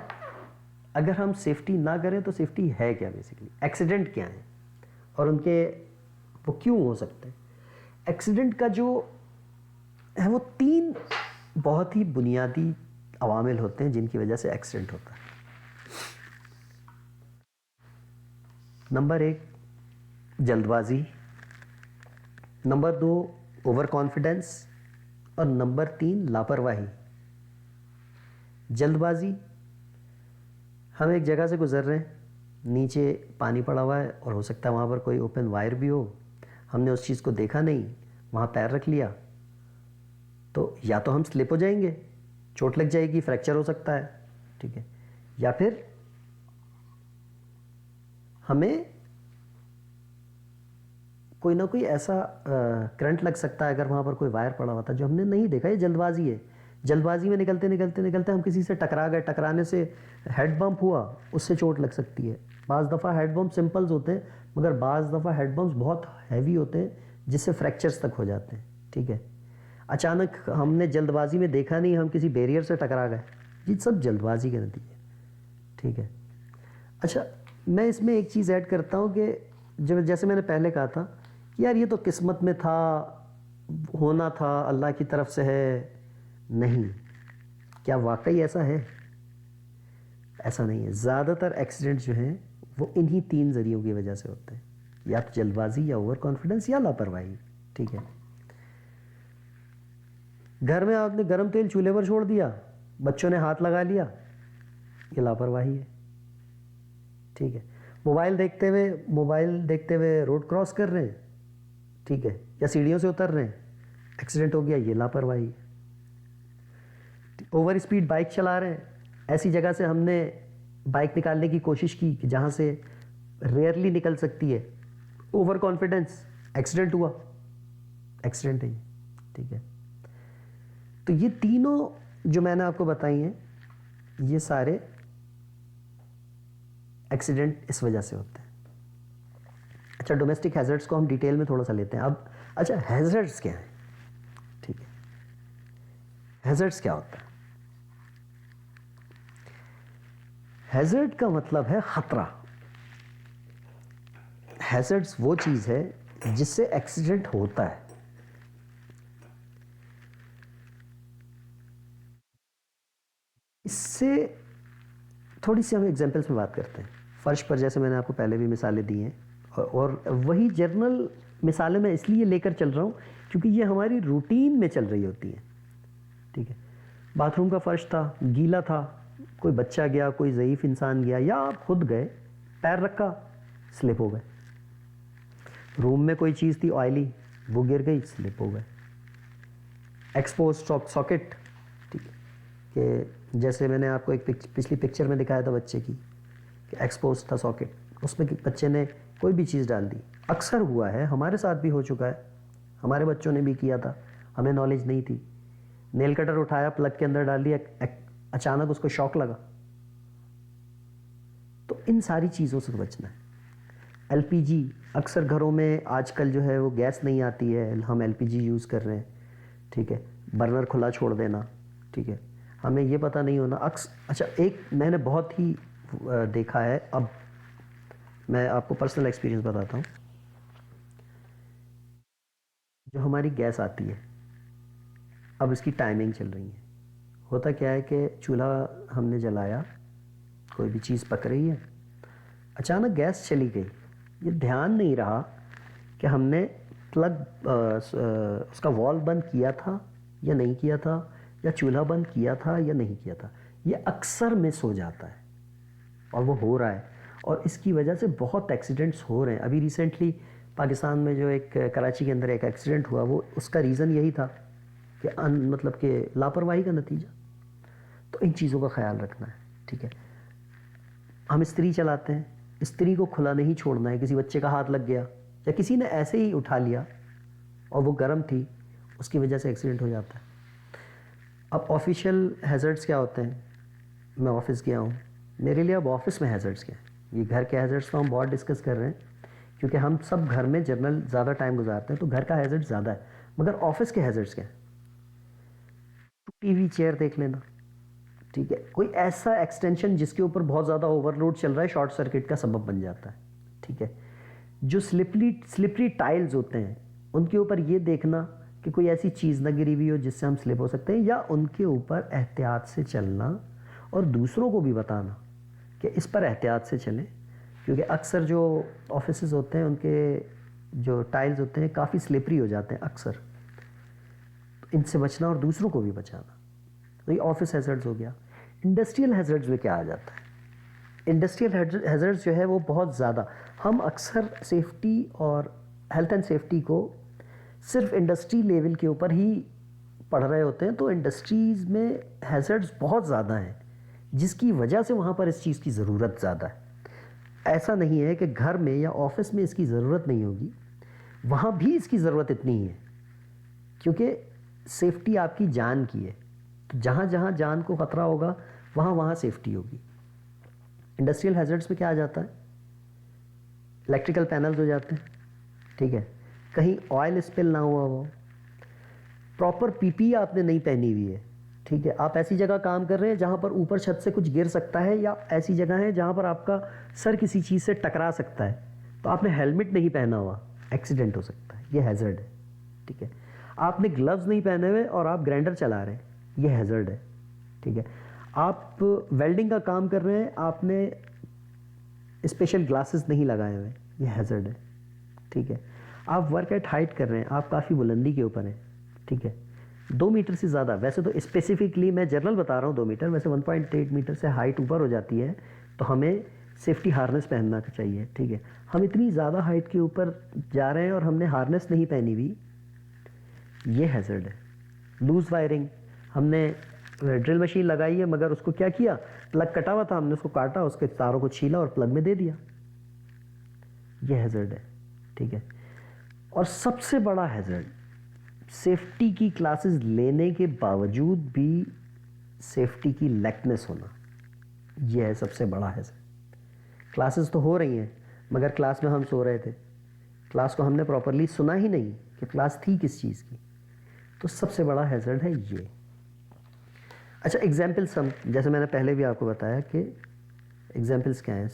A: اگر ہم سیفٹی نہ کریں تو سیفٹی ہے کیا بیسیکلی, ایکسیڈنٹ کیا ہیں اور ان کے وہ کیوں ہو سکتے ہیں. ایکسیڈنٹ کا جو ہے وہ 3 بہت ہی بنیادی عوامل ہوتے ہیں جن کی وجہ سے ایکسیڈنٹ ہوتا ہے. نمبر 1 جلد بازی, نمبر 2 اوور کانفیڈنس, اور نمبر 3 لاپرواہی. جلد بازی, ہم ایک جگہ سے گزر رہے ہیں, نیچے پانی پڑا ہوا ہے اور ہو سکتا ہے وہاں پر کوئی اوپن وائر بھی ہو, ہم نے اس چیز کو دیکھا نہیں, وہاں پیر رکھ لیا, تو یا تو ہم سلپ ہو جائیں گے, چوٹ لگ جائے گی, فریکچر ہو سکتا ہے, ٹھیک ہے, یا پھر ہمیں کوئی نہ کوئی ایسا کرنٹ لگ سکتا ہے اگر وہاں پر کوئی وائر پڑا ہوا تھا جو ہم نے نہیں دیکھا. یہ جلد بازی ہے. جلد بازی میں نکلتے ہم کسی سے ٹکرا گئے, ٹکرانے سے ہیڈ بمپ ہوا, اس سے چوٹ لگ سکتی ہے. بعض دفعہ ہیڈ بمپ سمپلز ہوتے ہیں مگر بعض دفعہ ہیڈ بمپس بہت ہیوی ہوتے ہیں جس سے فریکچرز تک ہو جاتے ہیں, ٹھیک ہے. اچانک ہم نے جلد بازی میں دیکھا نہیں, ہم کسی بیریئر سے ٹکرا گئے, یہ سب جلد بازی کے نتیجے, ٹھیک ہے. اچھا, میں اس میں ایک چیز ایڈ کرتا ہوں کہ جیسے میں نے پہلے کہا تھا یار یہ تو قسمت میں تھا, ہونا تھا, اللہ کی طرف سے ہے. نہیں, کیا واقعی ایسا ہے؟ ایسا نہیں ہے. زیادہ تر ایکسیڈنٹ جو ہیں وہ انہی 3 ذریعوں کی وجہ سے ہوتے ہیں, یا تو جلد بازی, یا اوور کانفیڈنس, یا لاپرواہی, ٹھیک ہے. گھر میں آپ نے گرم تیل چولہے پر چھوڑ دیا, بچوں نے ہاتھ لگا لیا, یہ لاپرواہی ہے, ٹھیک ہے. موبائل دیکھتے ہوئے روڈ کراس کر رہے ہیں, ٹھیک ہے, یا سیڑھیوں سے اتر رہے ہیں, ایکسیڈنٹ ہو گیا, یہ لاپرواہی ہے. اوور اسپیڈ بائک چلا رہے ہیں, ایسی جگہ سے ہم نے بائک نکالنے کی کوشش کی کہ جہاں سے ریئرلی نکل سکتی ہے, اوور کانفیڈنس, ایکسیڈنٹ ہوا, ایکسیڈنٹ ہے, ٹھیک ہے. تو یہ تینوں جو میں نے آپ کو بتائی ہیں یہ سارے ایکسیڈنٹ اس وجہ سے ہوتے ہیں. اچھا, ڈومیسٹک ہیزرڈس کو ہم ڈیٹیل میں تھوڑا سا لیتے ہیں اب. اچھا, ہیزرڈس کیا ہیں, ٹھیک ہے. ہیزرڈس کیا ہوتا ہے؟ ہیزرڈ کا مطلب ہے خطرہ. ہیزرڈس وہ چیز ہے جس سے ایکسیڈنٹ ہوتا ہے. اس سے تھوڑی سی ہم ایگزامپلس میں بات کرتے ہیں. فرش پر جیسے میں نے آپ کو پہلے بھی مثالیں دی ہیں, اور وہی جرنل مثالیں میں اس لیے لے کر چل رہا ہوں کیونکہ یہ ہماری روٹین میں چل رہی ہوتی ہیں, ٹھیک ہے. باتھ روم کا فرش تھا, گیلا تھا, کوئی بچہ گیا, کوئی ضعیف انسان گیا, یا آپ خود گئے, پیر رکھا, سلپ ہو گئے. روم میں کوئی چیز تھی آئلی, وہ گر گئی, سلپ ہو گئے. ایکسپوز ساکٹ, ٹھیک ہے, کہ جیسے میں نے آپ کو ایک پچھلی پکچر میں دکھایا تھا بچے کی کہ ایکسپوز تھا ساکٹ, اس میں بچے نے کوئی بھی چیز ڈال دی. اکثر ہوا ہے, ہمارے ساتھ بھی ہو چکا ہے, ہمارے بچوں نے بھی کیا تھا, ہمیں نالج نہیں تھی, نیل کٹر اٹھایا, پلگ کے اندر ڈال دیا, اچانک اس کو شاک لگا. تو ان ساری چیزوں سے بچنا ہے. ایل پی جی, اکثر گھروں میں آج کل جو ہے وہ گیس نہیں آتی ہے, ہم ایل پی جی یوز کر رہے ہیں, ٹھیک ہے. برنر کھلا چھوڑ دینا, ٹھیک ہے, ہمیں یہ پتہ نہیں ہونا. اچھا, ایک میں نے بہت ہی دیکھا ہے, اب میں آپ کو پرسنل ایکسپیرینس بتاتا ہوں. جو ہماری گیس آتی ہے, اب اس کی ٹائمنگ چل رہی ہے. ہوتا کیا ہے کہ چولہا ہم نے جلایا, کوئی بھی چیز پک رہی ہے, اچانک گیس چلی گئی. یہ دھیان نہیں رہا کہ ہم نے پلگ اس کا وال بند کیا تھا یا نہیں کیا تھا, یا چولہا بند کیا تھا یا نہیں کیا تھا. یہ اکثر مس ہو جاتا ہے اور وہ ہو رہا ہے, اور اس کی وجہ سے بہت ایکسیڈنٹس ہو رہے ہیں. ابھی ریسنٹلی پاکستان میں جو ایک کراچی کے اندر ایک ایکسیڈنٹ ہوا, وہ اس کا ریزن یہی تھا کہ مطلب کہ لاپرواہی کا نتیجہ. تو ان چیزوں کا خیال رکھنا ہے. ٹھیک ہے. ہم استری چلاتے ہیں, استری کو کھلا نہیں چھوڑنا ہے. کسی بچے کا ہاتھ لگ گیا یا کسی نے ایسے ہی اٹھا لیا اور وہ گرم تھی, اس کی وجہ سے ایکسیڈنٹ ہو جاتا ہے. اب آفیشیل ہیزرڈس کیا ہوتے ہیں؟ میں آفس گیا ہوں, میرے لیے اب آفس میں ہیزرڈس کیا ہیں؟ یہ گھر کے ہیزرڈس تو ہم بہت ڈسکس کر رہے ہیں کیونکہ ہم سب گھر میں جنرل زیادہ ٹائم گزارتے ہیں, تو گھر کا ہیزرڈ زیادہ ہے. مگر آفس کے ہیزرڈس کیا ہیں؟ ٹی وی چیئر دیکھ لینا. ٹھیک ہے. کوئی ایسا ایکسٹینشن جس کے اوپر بہت زیادہ اوور لوڈ چل رہا ہے, شارٹ سرکٹ کا سبب بن جاتا ہے. ٹھیک ہے. جو سلپری ٹائلز ہوتے ہیں ان کے اوپر یہ دیکھنا کہ کوئی ایسی چیز نہ گری ہوئی ہو جس سے ہم سلپ ہو سکتے ہیں, یا ان کے اوپر احتیاط سے چلنا اور دوسروں کو بھی بتانا کہ اس پر احتیاط سے چلیں, کیونکہ اکثر جو آفیسز ہوتے ہیں ان کے جو ٹائلز ہوتے ہیں کافی سلپری ہو جاتے ہیں اکثر. ان سے بچنا اور دوسروں کو بھی بچانا. تو یہ آفس ہیزرڈز ہو گیا. انڈسٹریل ہیزرڈز میں کیا آ جاتا ہے؟ انڈسٹریل ہیزرڈز جو ہے وہ بہت زیادہ, ہم اکثر سیفٹی اور ہیلتھ اینڈ سیفٹی کو صرف انڈسٹری لیول کے اوپر ہی پڑھ رہے ہوتے ہیں. تو انڈسٹریز میں ہیزرڈز بہت زیادہ ہیں جس کی وجہ سے وہاں پر اس چیز کی ضرورت زیادہ ہے. ایسا نہیں ہے کہ گھر میں یا آفس میں اس کی ضرورت نہیں ہوگی, وہاں بھی اس کی ضرورت اتنی ہی ہے, کیونکہ سیفٹی آپ کی جان کی ہے. تو جہاں جہاں جان کو خطرہ ہوگا وہاں وہاں سیفٹی ہوگی. انڈسٹریل ہیزرڈز میں کیا آ جاتا ہے؟ الیکٹریکل پینلز ہو جاتے ہیں. ٹھیک ہے. کہیں آئل اسپل نہ ہوا ہو, پراپر پی پی آپ نے نہیں پہنی ہوئی ہے. ٹھیک ہے. آپ ایسی جگہ کام کر رہے ہیں جہاں پر اوپر چھت سے کچھ گر سکتا ہے, یا ایسی جگہ ہے جہاں پر آپ کا سر کسی چیز سے ٹکرا سکتا ہے, تو آپ نے ہیلمٹ نہیں پہنا ہوا, ایکسیڈنٹ ہو سکتا ہے. یہ ہیزرڈ ہے. ٹھیک ہے. آپ نے گلوز نہیں پہنے ہوئے اور آپ گرائنڈر چلا رہے ہیں, یہ ہیزرڈ ہے. ٹھیک ہے. آپ ویلڈنگ کا کام کر رہے ہیں, آپ نے اسپیشل گلاسز نہیں لگائے ہوئے, یہ ہیزرڈ ہے. ٹھیک ہے. آپ ورک ایٹ ہائٹ کر رہے ہیں, آپ کافی بلندی کے اوپر ہیں. ٹھیک ہے. 2 میٹر سے زیادہ, ویسے تو اسپیسیفکلی میں جنرل بتا رہا ہوں 2 میٹر, ویسے 1.8 میٹر سے ہائٹ اوپر ہو جاتی ہے تو ہمیں سیفٹی ہارنس پہننا چاہیے. ٹھیک ہے. ہم اتنی زیادہ ہائٹ کے اوپر جا رہے ہیں اور ہم نے ہارنس نہیں پہنی ہوئی, یہ ہیزرڈ ہے. لوز وائرنگ, ہم نے ڈرل مشین لگائی ہے مگر اس کو کیا کیا, پلگ کٹا ہوا تھا, ہم نے اس کو کاٹا, اس کے تاروں کو چھیلا اور پلگ میں دے دیا, یہ ہیزرڈ ہے. ٹھیک ہے. اور سب سے بڑا ہیزرڈ, سیفٹی کی کلاسز لینے کے باوجود بھی سیفٹی کی لیکنیس ہونا, یہ ہے سب سے بڑا ہیزرڈ. کلاسز تو ہو رہی ہیں مگر کلاس میں ہم سو رہے تھے, کلاس کو ہم نے پراپرلی سنا ہی نہیں کہ کلاس تھی کس چیز کی, تو سب سے بڑا ہیزرڈ ہے یہ. اچھا, ایگزامپلس ہم, جیسے میں نے پہلے بھی آپ کو بتایا کہ ایگزامپلس کیا ہیں.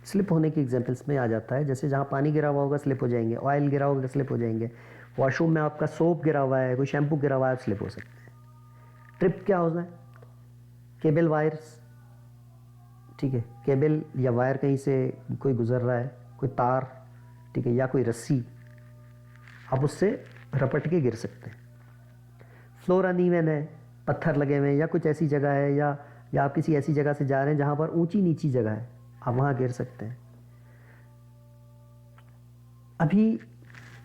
A: سلپ ہونے کی ایگزامپلس میں آ جاتا ہے, جیسے جہاں پانی گرا ہوا ہوگا سلپ ہو جائیں گے, آئل گرا ہوگا سلپ ہو جائیں گے, واش روم میں آپ کا سوپ گرا ہوا ہے, کوئی شیمپو گرا ہوا ہے, سلپ ہو سکتے ہیں. ٹرپ کیا ہونا ہے؟ Cable virus. ٹھیک ہے. کیبل یا وائر کہیں سے کوئی گزر رہا ہے, کوئی تار, ٹھیک ہے, یا کوئی رسی, آپ اس سے رپٹ کے گر سکتے ہیں. فلور انیون ہے, پتھر لگے ہوئے ہیں, یا کچھ ایسی جگہ ہے, یا آپ کسی ایسی جگہ سے جا رہے ہیں جہاں پر اونچی نیچی جگہ ہے, آپ وہاں گر سکتے ہیں. ابھی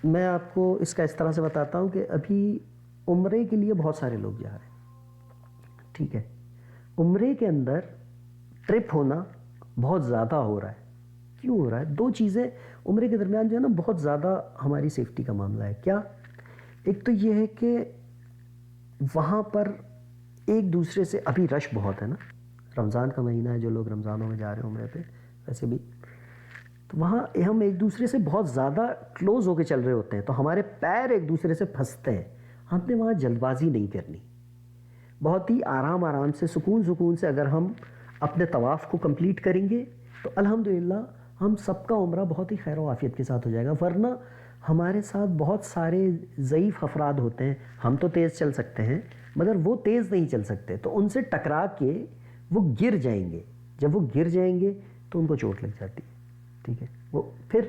A: میں آپ کو اس کا اس طرح سے بتاتا ہوں کہ ابھی عمرے کے لیے بہت سارے لوگ جا رہے ہیں. ٹھیک ہے. عمرے کے اندر ٹرپ ہونا بہت زیادہ ہو رہا ہے. کیوں ہو رہا ہے؟ 2 چیزیں عمرے کے درمیان جو ہے نا بہت زیادہ ہماری سیفٹی کا معاملہ ہے. کیا؟ ایک تو یہ ہے کہ وہاں پر ایک دوسرے سے, ابھی رش بہت ہے نا, رمضان کا مہینہ ہے, جو لوگ رمضانوں میں جا رہے ہیں عمرے پہ ویسے بھی, تو وہاں ہم ایک دوسرے سے بہت زیادہ کلوز ہو کے چل رہے ہوتے ہیں, تو ہمارے پیر ایک دوسرے سے پھنستے ہیں. ہم نے وہاں جلد بازی نہیں کرنی, بہت ہی آرام سے سکون سے اگر ہم اپنے طواف کو کمپلیٹ کریں گے تو الحمدللہ ہم سب کا عمرہ بہت ہی خیر و عافیت کے ساتھ ہو جائے گا. ورنہ ہمارے ساتھ بہت سارے ضعیف افراد ہوتے ہیں, ہم تو تیز چل سکتے ہیں مگر وہ تیز نہیں چل سکتے, تو ان سے ٹکرا کے وہ گر جائیں گے. جب وہ گر جائیں گے تو ان کو چوٹ لگ جاتی ہے. ٹھیک ہے. پھر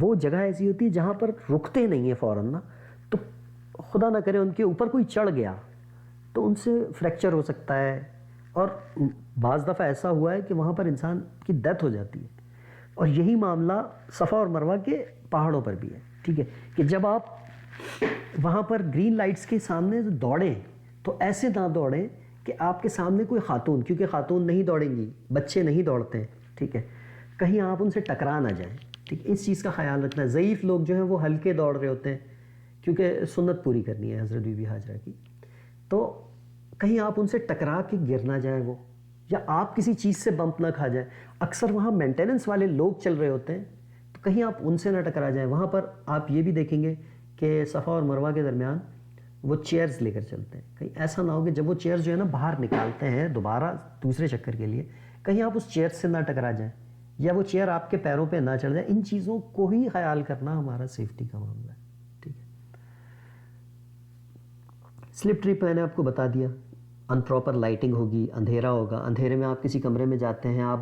A: وہ جگہ ایسی ہوتی ہے جہاں پر رکتے نہیں ہیں فوراً نا, تو خدا نہ کرے ان کے اوپر کوئی چڑھ گیا تو ان سے فریکچر ہو سکتا ہے, اور بعض دفعہ ایسا ہوا ہے کہ وہاں پر انسان کی ڈیتھ ہو جاتی ہے. اور یہی معاملہ صفا اور مروہ کے پہاڑوں پر بھی ہے. ٹھیک ہے. کہ جب آپ وہاں پر گرین لائٹس کے سامنے دوڑیں تو ایسے نہ دوڑیں کہ آپ کے سامنے کوئی خاتون، کیونکہ خاتون نہیں دوڑیں گی، بچے نہیں دوڑتے ہیں، ٹھیک ہے، کہیں آپ ان سے ٹکرا نہ جائیں، ٹھیک ہے، اس چیز کا خیال رکھنا ہے۔ ضعیف لوگ جو ہیں وہ ہلکے دوڑ رہے ہوتے ہیں کیونکہ سنت پوری کرنی ہے حضرت بی بی ہاجرہ کی، تو کہیں آپ ان سے ٹکرا کے گر نہ جائیں وہ، یا آپ کسی چیز سے بمپ نہ کھا جائیں۔ اکثر وہاں مینٹیننس والے لوگ چل رہے ہوتے ہیں تو کہیں آپ ان سے نہ ٹکرا جائیں۔ وہاں پر آپ یہ بھی دیکھیں گے کہ صفا اور مروہ کے درمیان وہ چیئرز لے کر چلتے ہیں، کہیں ایسا نہ ہو کہ جب وہ چیئرز جو ہے نا باہر نکالتے ہیں دوبارہ دوسرے چکر کے لیے، کہیں آپ اس چیئر سے نہ ٹکرا جائیں یا وہ چیئر آپ کے پیروں پہ نہ چڑھ جائے۔ ان چیزوں کو ہی خیال کرنا ہمارا سیفٹی کا معاملہ ہے، ٹھیک ہے۔ سلپ ٹرپ میں نے آپ کو بتا دیا، ان پراپر لائٹنگ ہوگی، اندھیرا ہوگا، اندھیرے میں آپ کسی کمرے میں جاتے ہیں، آپ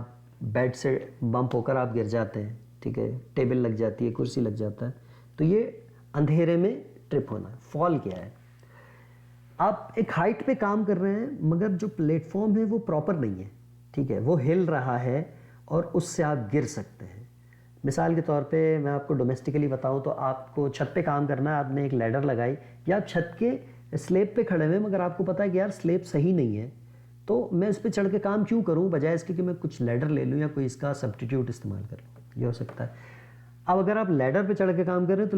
A: بیڈ سے بمپ ہو کر آپ گر جاتے ہیں، ٹھیک ہے، ٹیبل لگ جاتی ہے، کرسی لگ جاتا ہے، تو یہ اندھیرے میں ٹرپ ہونا ہے۔ فال کیا ہے؟ آپ ایک ہائٹ پہ کام کر رہے ہیں مگر جو پلیٹ فارم ہے وہ پراپر نہیں ہے، ٹھیک ہے، وہ ہل رہا ہے اور اس سے آپ گر سکتے ہیں۔ مثال کے طور پہ میں آپ کو ڈومیسٹکلی بتاؤں تو آپ کو چھت پہ کام کرنا ہے، آپ نے ایک لیڈر لگائی یا آپ چھت کے سلیب پہ کھڑے ہوئے مگر آپ کو پتہ ہے کہ یار سلیب صحیح نہیں ہے تو میں اس پہ چڑھ کے کام کیوں کروں، بجائے اس کے کہ میں کچھ لیڈر لے لوں یا کوئی اس کا سبسٹیٹیوٹ استعمال کر لوں، یہ ہو سکتا ہے۔ اب اگر آپ لیڈر پہ چڑھ کے کام کر رہے ہیں تو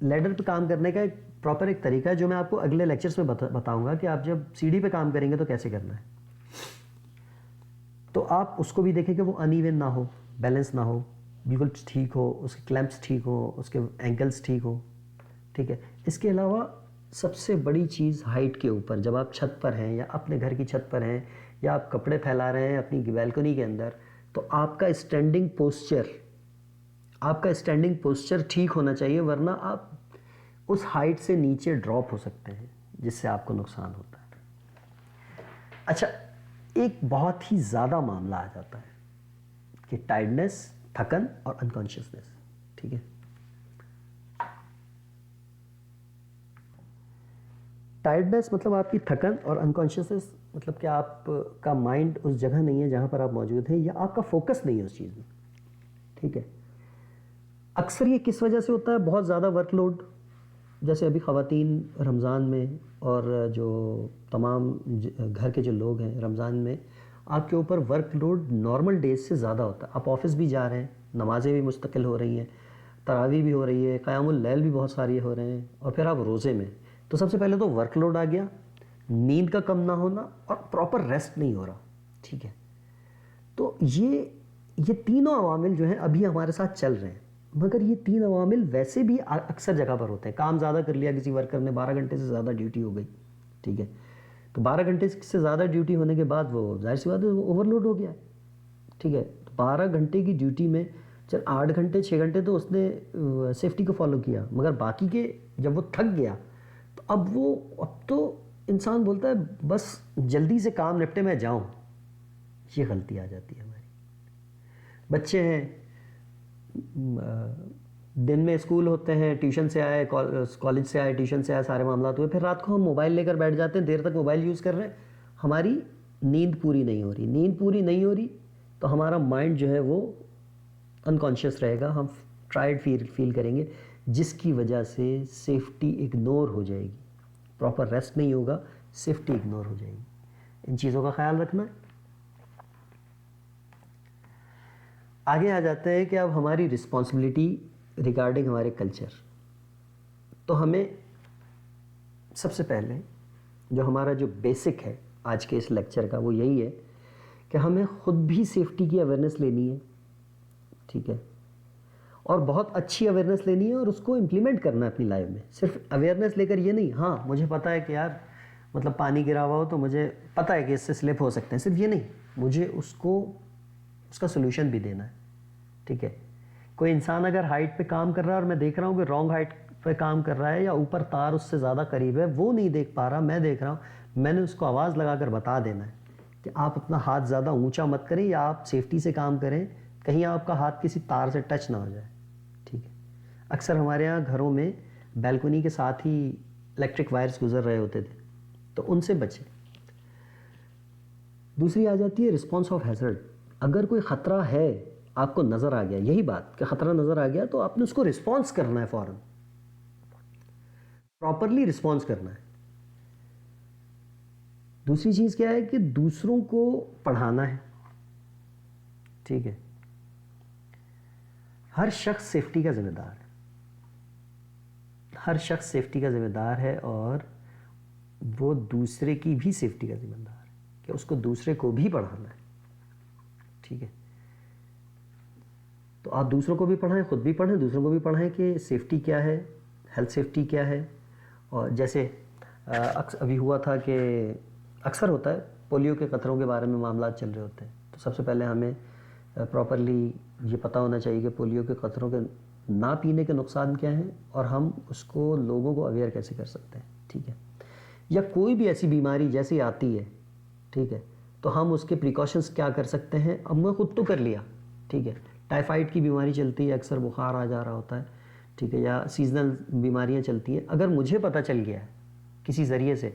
A: لیڈر پہ کام کرنے کا ایک پراپر ایک طریقہ ہے جو میں آپ کو اگلے لیکچرز میں بتاؤں گا کہ آپ جب سیڑھی پہ کام کریں گے تو کیسے کرنا ہے، تو آپ اس کو بھی دیکھیں کہ وہ ان ایون نہ ہو، بیلنس نہ ہو، بالکل ٹھیک ہو، اس کے کلیمپس ٹھیک ہو، اس کے اینکلس ٹھیک ہو، ٹھیک ہے۔ اس کے علاوہ سب سے بڑی چیز ہائٹ کے اوپر، جب آپ چھت پر ہیں یا اپنے گھر کی چھت پر ہیں یا آپ کپڑے پھیلا رہے ہیں اپنی بیلکنی کے اندر، تو آپ کا اسٹینڈنگ پوسچر ٹھیک ہونا چاہیے، ورنہ آپ اس ہائٹ سے نیچے ڈراپ ہو سکتے ہیں جس سے آپ کو نقصان ہوتا ہے۔ اچھا، ایک بہت ہی زیادہ معاملہ آ جاتا ہے کہ ٹائرڈنس، تھکن اور انکانشیسنس، ٹھیک ہے۔ ٹائرڈنس مطلب آپ کی تھکن، اور انکانشیسنس مطلب کہ آپ کا مائنڈ اس جگہ نہیں ہے جہاں پر آپ موجود ہیں یا آپ کا فوکس نہیں ہے اس چیز میں، ٹھیک ہے۔ اکثر یہ کس وجہ سے ہوتا ہے؟ بہت زیادہ ورک لوڈ، جیسے ابھی خواتین رمضان میں اور جو تمام گھر کے جو لوگ ہیں رمضان میں آپ کے اوپر ورک لوڈ نارمل ڈیز سے زیادہ ہوتا ہے۔ آپ آفس بھی جا رہے ہیں، نمازیں بھی مستقل ہو رہی ہیں، تراویح بھی ہو رہی ہے، قیام اللیل بھی بہت ساری ہو رہے ہیں، اور پھر آپ روزے میں، تو سب سے پہلے تو ورک لوڈ آ گیا، نیند کا کم نہ ہونا اور پراپر ریسٹ نہیں ہو رہا، ٹھیک ہے۔ تو یہ تینوں عوامل جو ہیں ابھی ہمارے ساتھ چل رہے ہیں، مگر یہ تین عوامل ویسے بھی اکثر جگہ پر ہوتے ہیں۔ کام زیادہ کر لیا کسی ورکر نے، 12 گھنٹے سے زیادہ ڈیوٹی ہو گئی، ٹھیک ہے، تو 12 گھنٹے سے زیادہ ڈیوٹی ہونے کے بعد وہ ظاہر سی بات ہے وہ اوور لوڈ ہو گیا، ٹھیک ہے۔ تو 12 گھنٹے کی ڈیوٹی میں چل 8 گھنٹے 6 گھنٹے تو اس نے سیفٹی کو فالو کیا، مگر باقی کے جب وہ تھک گیا تو اب تو انسان بولتا ہے بس جلدی سے کام نپٹے میں جاؤں، یہ غلطی آ جاتی ہے ہماری۔ بچے ہیں، دن میں اسکول ہوتے ہیں، ٹیوشن سے آئے، کالج سے آئے، ٹیوشن سے آئے، سارے معاملات ہوئے، پھر رات کو ہم موبائل لے کر بیٹھ جاتے ہیں، دیر تک موبائل یوز کر رہے ہیں، ہماری نیند پوری نہیں ہو رہی تو ہمارا مائنڈ جو ہے وہ انکانشیس رہے گا، ہم ٹائرڈ فیل کریں گے، جس کی وجہ سے سیفٹی اگنور ہو جائے گی، پراپر ریسٹ نہیں ہوگا، سیفٹی اگنور ہو جائے گی۔ ان چیزوں کا خیال رکھنا ہے۔ آگے آ جاتے ہیں کہ اب ہماری رسپانسبلٹی ریگارڈنگ ہمارے کلچر، تو ہمیں سب سے پہلے جو ہمارا جو بیسک ہے آج کے اس لیکچر کا وہ یہی ہے کہ ہمیں خود بھی سیفٹی کی اویئرنیس لینی ہے، ٹھیک ہے، اور بہت اچھی اویئرنیس لینی ہے اور اس کو امپلیمنٹ کرنا ہے اپنی لائف میں۔ صرف اویئرنیس لے کر یہ نہیں، ہاں مجھے پتہ ہے کہ یار مطلب پانی گرا ہوا ہو تو مجھے پتہ ہے کہ اس سے سلپ ہو سکتے ہیں، صرف یہ نہیں، مجھے اس کا سلوشن بھی دینا ہے، ٹھیک ہے۔ کوئی انسان اگر ہائٹ پہ کام کر رہا ہے اور میں دیکھ رہا ہوں کہ رانگ ہائٹ پہ کام کر رہا ہے یا اوپر تار اس سے زیادہ قریب ہے، وہ نہیں دیکھ پا رہا، میں دیکھ رہا ہوں، میں نے اس کو آواز لگا کر بتا دینا ہے کہ آپ اپنا ہاتھ زیادہ اونچا مت کریں یا آپ سیفٹی سے کام کریں، کہیں آپ کا ہاتھ کسی تار سے ٹچ نہ ہو جائے، ٹھیک ہے۔ اکثر ہمارے یہاں گھروں میں بیلکنی کے ساتھ ہی الیکٹرک وائرز گزر رہے ہوتے تھے، تو ان سے بچیں۔ دوسری آ جاتی ہے رسپانس آف ہیزرڈ۔ اگر کوئی خطرہ ہے، آپ کو نظر آ گیا، یہی بات کہ خطرہ نظر آ گیا تو آپ نے اس کو رسپانس کرنا ہے فوراً، پراپرلی رسپانس کرنا ہے. دوسری چیز کیا ہے کہ دوسروں کو پڑھانا ہے. ٹھیک ہے, ہر شخص سیفٹی کا ذمہ دار ہے, ہر شخص سیفٹی کا ذمہ دار ہے, اور وہ دوسرے کی بھی سیفٹی کا ذمہ دار ہے کہ اس کو دوسرے کو بھی پڑھانا ہے. ٹھیک ہے, تو آپ دوسروں کو بھی پڑھائیں, خود بھی پڑھیں, دوسروں کو بھی پڑھائیں کہ سیفٹی کیا ہے, ہیلتھ سیفٹی کیا ہے. اور جیسے ابھی ہوا تھا کہ اکثر ہوتا ہے پولیو کے قطروں کے بارے میں معاملات چل رہے ہوتے ہیں, تو سب سے پہلے ہمیں پراپرلی یہ پتہ ہونا چاہیے کہ پولیو کے قطروں کے نہ پینے کے نقصان کیا ہیں, اور ہم اس کو لوگوں کو اویئر کیسے کر سکتے ہیں. ٹھیک ہے, یا کوئی بھی ایسی بیماری جیسی آتی ہے, ٹھیک ہے, تو ہم اس کے پریکاشنز کیا کر سکتے ہیں. اب میں خود تو کر لیا, ٹھیک ہے, ٹائیفائڈ کی بیماری چلتی ہے, اکثر بخار آ جا رہا ہوتا ہے, ٹھیک ہے, یا سیزنل بیماریاں چلتی ہیں. اگر مجھے پتہ چل گیا ہے کسی ذریعے سے,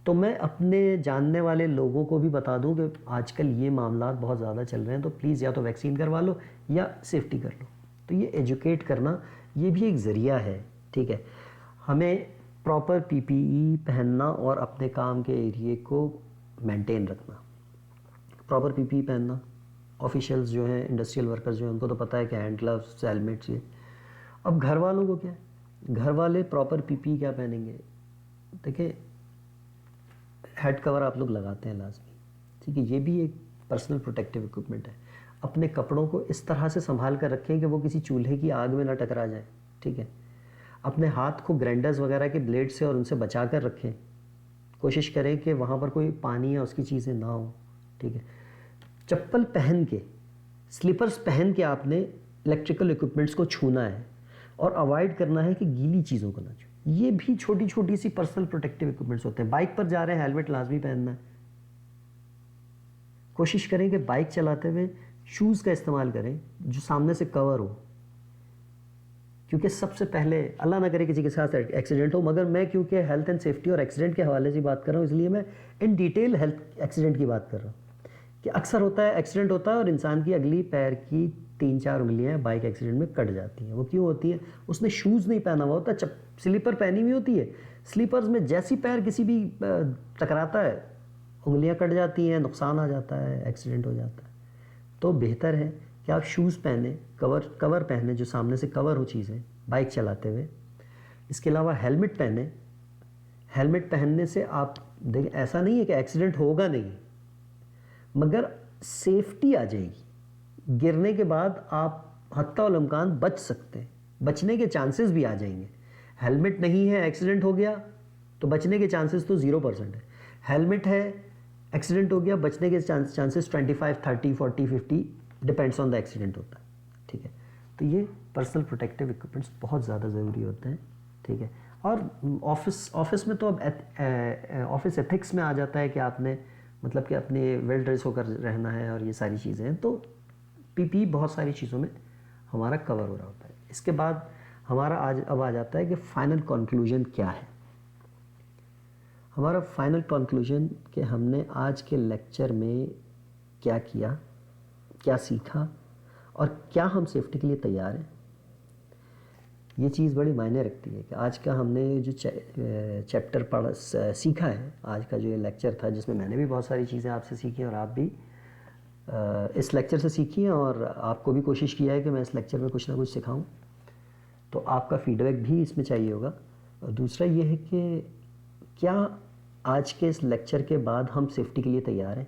A: تو میں اپنے جاننے والے لوگوں کو بھی بتا دوں کہ آج کل یہ معاملات بہت زیادہ چل رہے ہیں, تو پلیز یا تو ویکسین کروا لو یا سیفٹی کر لو. تو یہ ایجوکیٹ کرنا یہ بھی ایک ذریعہ ہے. ٹھیک ہے, ہمیں پراپر پی پی ای پہننا اور اپنے کام کے ایریے کو مینٹین رکھنا, پراپر پی پی ای پہننا. آفیشیلز جو ہیں, انڈسٹریل ورکرز جو ہیں, ان کو تو پتہ ہے کہ ہینڈ گلوز, ہیلمٹس. یہ اب گھر والوں کو کیا ہے, گھر والے پراپر پی پی ای کیا پہنیں گے. دیکھیں, ہیڈ کور آپ لوگ لگاتے ہیں لازمی, ٹھیک ہے, یہ بھی ایک پرسنل پروٹیکٹیو اکوپمنٹ ہے. اپنے کپڑوں کو اس طرح سے سنبھال کر رکھیں کہ وہ کسی چولہے کی آگ میں نہ ٹکرا جائیں. ٹھیک ہے, اپنے ہاتھ کو گرینڈرز وغیرہ کے بلیڈ سے اور ان سے بچا کر رکھیں. کوشش کریں کہ وہاں پر کوئی پانی یا اس کی چیزیں نہ ہوں. ٹھیک ہے, چپل پہن کے, سلیپرز پہن کے آپ نے الیکٹریکل اکوپمنٹس کو چھونا ہے, اور اوائڈ کرنا ہے کہ گیلی چیزوں کو نہ چھویں. یہ بھی چھوٹی چھوٹی سی پرسنل پروٹیکٹیو اکوپمنٹس ہوتے ہیں. بائک پر جا رہے ہیں, ہیلمٹ لازمی پہننا ہے. کوشش کریں کہ بائک چلاتے ہوئے شوز کا استعمال کریں جو سامنے سے کور ہو, کیونکہ سب سے پہلے اللہ نہ کرے کسی کے ساتھ ایکسیڈنٹ ہو. مگر میں کیونکہ ہیلتھ اینڈ سیفٹی اور ایکسیڈنٹ کے حوالے سے بات کر رہا ہوں, اس لیے میں ان ڈیٹیل ہیلتھ ایکسیڈنٹ کی بات کر رہا ہوں. کہ اکثر ہوتا ہے ایکسیڈنٹ ہوتا ہے اور انسان کی اگلی پیر کی 3-4 انگلیاں بائک ایکسیڈنٹ میں کٹ جاتی ہیں. وہ کیوں ہوتی ہے؟ اس نے شوز نہیں پہنا ہوا ہوتا, سلیپر پہنی ہوئی ہوتی ہے. سلیپرز میں جیسی پیر کسی بھی ٹکراتا ہے, انگلیاں کٹ جاتی ہیں, نقصان آ جاتا ہے, ایکسیڈنٹ ہو جاتا ہے. تو بہتر ہے کہ آپ شوز پہنیں, کور پہنیں جو سامنے سے کور ہو چیزیں بائک چلاتے ہوئے. اس کے علاوہ ہیلمٹ پہنیں. ہیلمٹ پہننے سے آپ دیکھیں, ایسا نہیں ہے کہ ایکسیڈنٹ ہوگا نہیں, مگر سیفٹی آ جائے گی. گرنے کے بعد آپ حتی الامکان بچ سکتے ہیں, بچنے کے چانسز بھی آ جائیں گے. ہیلمٹ نہیں ہے, ایکسیڈنٹ ہو گیا, تو بچنے کے چانسز تو 0% ہے. ہیلمٹ ہے, ایکسیڈنٹ ہو گیا, بچنے کے chances 25, 30, 40, 50 depends on the accident ہوتا ہے. ٹھیک ہے, تو یہ پرسنل پروٹیکٹیو اکوپمنٹس بہت زیادہ ضروری ہوتے ہیں. ٹھیک ہے, اور آفس میں تو اب آفس ایتھکس میں آ جاتا ہے کہ آپ نے مطلب کہ اپنے ویل ڈریس ہو کر رہنا ہے, اور یہ ساری چیزیں ہیں. تو پی پی بہت ساری چیزوں میں ہمارا کور ہو رہا ہوتا ہے. اس کے بعد ہمارا اب آ جاتا ہے کہ فائنل کنکلوژن کیا ہے. ہمارا فائنل کنکلوژن کہ ہم نے آج کے لیکچر میں کیا کیا, کیا سیکھا, اور کیا ہم سیفٹی کے لیے تیار ہیں. یہ چیز بڑی معنی رکھتی ہے کہ آج کا ہم نے جو چیپٹر سیکھا ہے, آج کا جو یہ لیکچر تھا جس میں نے بھی بہت ساری چیزیں آپ سے سیکھی, اور آپ بھی اس لیکچر سے سیکھی ہیں, اور آپ کو بھی کوشش کیا ہے کہ میں اس لیکچر میں کچھ نہ کچھ سکھاؤں. تو آپ کا فیڈ بیک بھی اس میں چاہیے ہوگا. اور دوسرا یہ ہے کہ کیا آج کے اس لیکچر کے بعد ہم سیفٹی کے لیے تیار ہیں.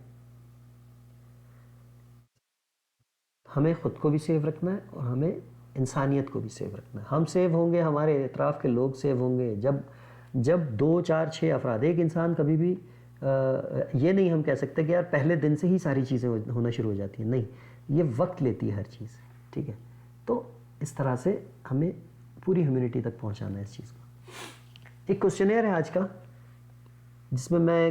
A: ہمیں خود کو بھی سیف رکھنا ہے, اور ہمیں انسانیت کو بھی سیف رکھنا ہے. ہم سیف ہوں گے, ہمارے اطراف کے لوگ سیف ہوں گے جب 2, 4, 6 افراد. ایک انسان کبھی بھی یہ نہیں ہم کہہ سکتے کہ یار پہلے دن سے ہی ساری چیزیں ہونا شروع ہو جاتی ہیں. نہیں, یہ وقت لیتی ہے ہر چیز. ٹھیک ہے, تو اس طرح سے ہمیں پوری ہیومینٹی تک پہنچانا ہے اس چیز کو. ایک کوشچنیئر ہے آج کا, جس میں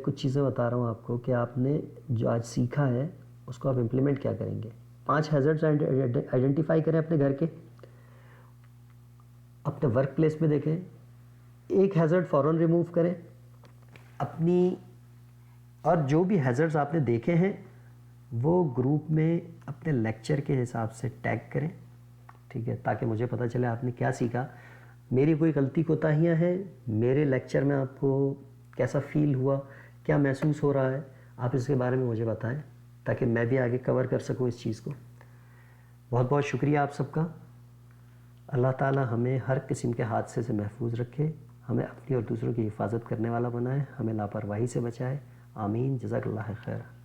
A: کچھ چیزیں بتا رہا ہوں آپ کو کہ آپ نے جو آج سیکھا ہے اس کو آپ امپلیمنٹ کیا کریں گے. 5 ہیزرڈز آئیڈینٹیفائی کریں اپنے گھر کے, اپنے ورک پلیس میں دیکھیں, ایک ہیزرڈ فوراً ریموو کریں اپنی, اور جو بھی ہیزرڈز آپ نے دیکھے ہیں وہ گروپ میں اپنے لیکچر کے حساب سے ٹیگ کریں. ٹھیک ہے, تاکہ مجھے پتہ چلے آپ نے کیا سیکھا. میری کوئی غلطی کوتاہیاں ہیں، میرے لیکچر میں آپ کو کیسا فیل ہوا، کیا محسوس ہو رہا ہے، آپ اس کے بارے میں مجھے بتائیں تاکہ میں بھی آگے کور کر سکوں اس چیز کو. بہت بہت شکریہ آپ سب کا. اللہ تعالیٰ ہمیں ہر قسم کے حادثے سے محفوظ رکھے، ہمیں اپنی اور دوسروں کی حفاظت کرنے والا بنائے، ہمیں لاپرواہی سے بچائے. آمین. جزاک اللہ خیر.